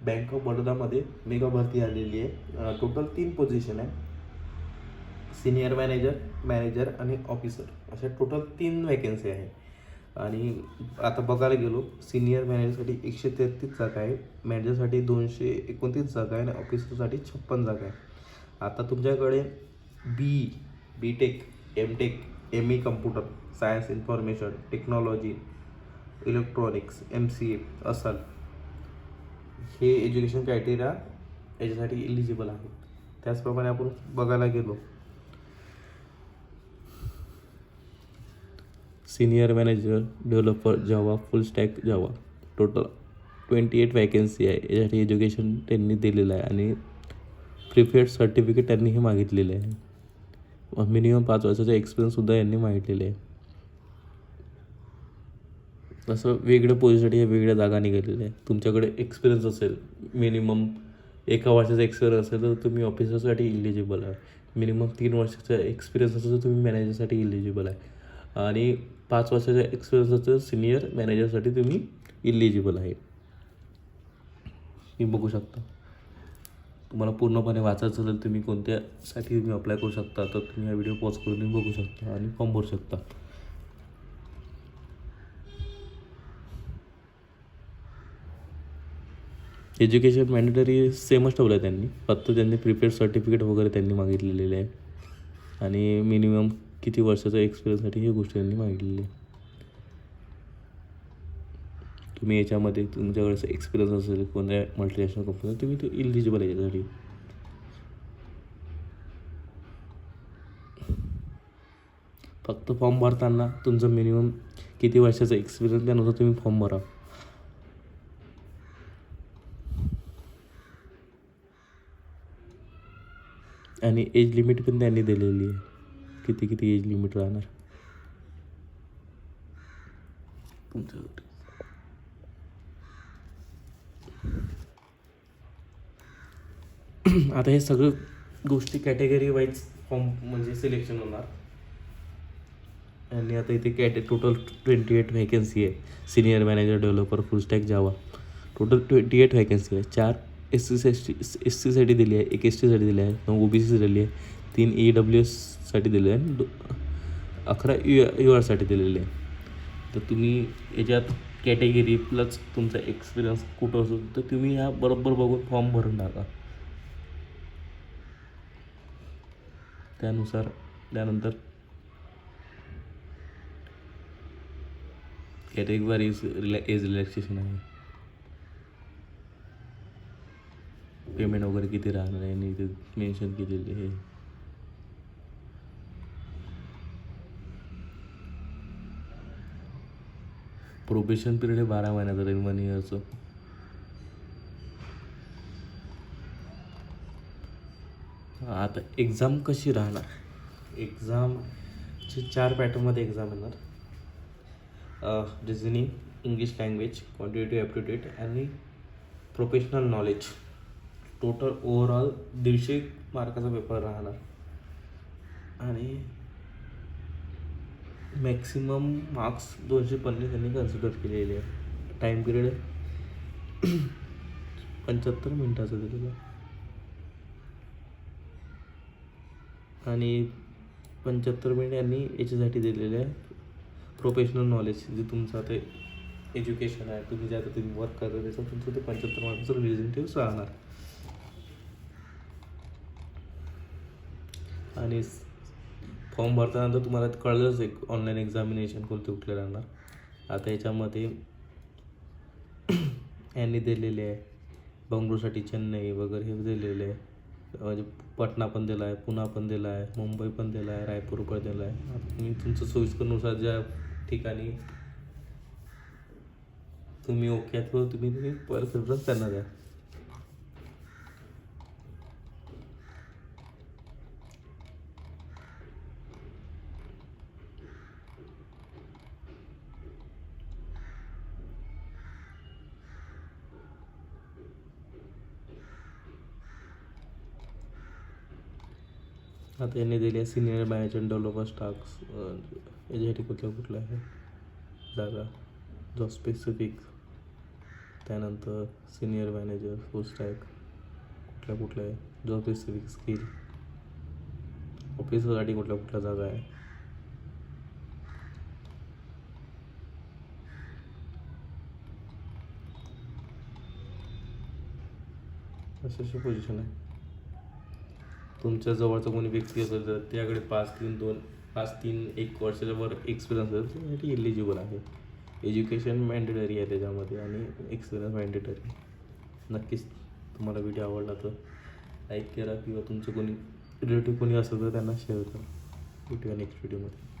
Bank of बडोदामध्ये mega भरती आलेली आहे. टोटल 3 पोझिशन आहे. सिनियर मॅनेजर आणि ऑफिसर अशा टोटल 3 वॅकन्सी आहे. आणि आता बघायला गेलो, सिनियर मॅनेजरसाठी 133 जागा आहे, मॅनेजरसाठी 229 जागा आहे आणि ऑफिसरसाठी 56 जागा आहे. आता तुमच्याकडे B tech, M tech, ME computer science, information technology, electronics, MCA असाल, हे एज्युकेशन क्रायटेरिया याच्यासाठी इलिजिबल आहे. त्याचप्रमाणे आपण बघायला गेलो, सिनियर मॅनेजर डेव्हलपर जावा, फुल स्टॅक जावा, टोटल 28 वॅकन्सी आहे. यासाठी एज्युकेशन त्यांनी दिलेलं आहे आणि प्रिफेड सर्टिफिकेट त्यांनीही मागितलेले आहे. मिनिमम 5 वर्षाचा एक्सपिरियन्ससुद्धा यांनी मागितलेले आहे. असं वेगळ्या पोझिशनसाठी या वेगळ्या जागा निघालेल्या आहे. तुमच्याकडे एक्सपिरियन्स असेल, मिनिमम 1 वर्षाचा एक्सपिरियन्स असेल तर तुम्ही ऑफिसरसाठी इलिजिबल आहे. मिनिमम 3 वर्षाचा एक्सपिरियन्स असेल तर तुम्ही मॅनेजरसाठी इलिजिबल आहे. आणि 5 वर्षाचा एक्सपिरियन्स असेल सिनियर मॅनेजरसाठी तुम्ही इलिजिबल आहे. तुम्ही बघू शकता. तुम्हाला पूर्णपणे वाचायचं असेल तुम्ही कोणत्यासाठी तुम्ही अप्लाय करू शकता, तर तुम्ही हा व्हिडिओ पॉज करून तुम्ही बघू शकता आणि फॉर्म भरू शकता. एज्युकेशन मॅन्डेटरी सेमच ठेवलं आहे त्यांनी, फक्त त्यांनी प्रिपेड सर्टिफिकेट वगैरे त्यांनी मागितलेले आहे. आणि मिनिमम किती वर्षाचा एक्सपिरियन्ससाठी ही गोष्ट त्यांनी मागितलेली आहे. तुम्ही याच्यामध्ये तुमच्याकडे एक्सपिरियन्स असेल कोणत्या मल्टीनॅशनल कंपनीत, तुम्ही ते इलिजिबल आहे याच्यासाठी. फक्त फॉर्म भरताना तुमचं मिनिमम किती वर्षाचा एक्सपिरियन्स त्यानुसार तुम्ही फॉर्म भरा. आणि एज लिमिट पण त्यांनी दिलेली आहे, किती एज लिमिट राहणार तुमच्यासाठी. आता हे सगळं गोष्टी कॅटेगरी वाईज फॉर्म म्हणजे सिलेक्शन होणार. आणि आता इथे टोटल 28 व्हॅकन्सी आहे. Senior manager developer full stack Java, total 28 vacancy आहे. 4 एस सीसाठी दिली आहे, 1 ST साठी दिली आहे, 9 OBC दिलेली आहे, 3 EWS साठी दिले आहे आणि 11 UR साठी दिलेले आहे. तर तुम्ही याच्यात कॅटेगरी प्लस तुमचा एक्सपिरियन्स कुठं असो तर तुम्ही ह्या बरोबर बघून फॉर्म भरून टाका. त्यानंतर कॅटेगरी एज रिलॅक्सेशन आहे, पेमेंट वगैरे किती राहणार आहे आणि ते मेन्शन केलेले आहे. प्रोबेशन पिरियड आहे 12 महिन्याचं राहील, 1 इयरचं. आता एक्झाम कशी राहणार, एक्झामचे 4 पॅटर्नमध्ये एक्झाम येणार. Reasoning, English language, quantitative aptitude आणि प्रोफेशनल नॉलेज. टोटल ओव्हरऑल 150 मार्काचा पेपर राहणार. आणि मॅक्सिमम मार्क्स 250 त्यांनी कन्सिडर केलेले आहे. टाईम पिरियड 75 मिनिटाचा दिलेला आहे. आणि 75 मिनिट यांनी याच्यासाठी दिलेले आहे प्रोफेशनल नॉलेज, जे तुमचं ते एज्युकेशन आहे, तुम्ही जे आता तुम्ही वर्क करता त्याचं तुमचं ते 75 मार्काचं रिलेटिव्ह राहणार. आणि फॉर्म भरताना तुम्हाला कळलंच एक ऑनलाईन एक्झामिनेशन कोणते कुठले राहणार. आता याच्यामध्ये यांनी दिलेले आहे बंगळुरूसाठी चेन्नई वगैरे हे दिलेले आहे, म्हणजे पटना पण दिला आहे, पुणा पण दिला आहे, मुंबई पण दिला आहे, रायपूर पण दिला आहे. तुम्ही तुमचं सोयीस्करनुसार ज्या ठिकाणी तुम्ही ओके आहेत तुम्ही प्रेफरन्स त्यांना द्या. आता यांनी दिले आहे सिनियर मॅनेजर डेव्हलपर टास्क, याच्यासाठी कुठल्या आहे जागा, जॉब स्पेसिफिक त्यानंतर सिनियर मॅनेजर, फुल स्टॅक, कुठल्या जॉब स्पेसिफिक स्किल, ऑफिसरसाठी कुठल्या जागा आहे, अशी पोझिशन आहे. तुमच्या जवळचा कोणी व्यक्ती असेल तर त्याकडे 5-3-1 वर्षाच्या वर एक्सपिरियन्स असेल त्यासाठी एलिजिबल आहे. एज्युकेशन मॅन्डेटरी आहे त्याच्यामध्ये आणि एक्सपिरियन्स मॅन्डेटरी. नक्कीच तुम्हाला व्हिडिओ आवडला तर लाईक करा किंवा तुमचं कोणी रिलेटिव्ह कोणी असेल तर त्यांना शेअर करा. भेटूया नेक्स्ट व्हिडिओमध्ये.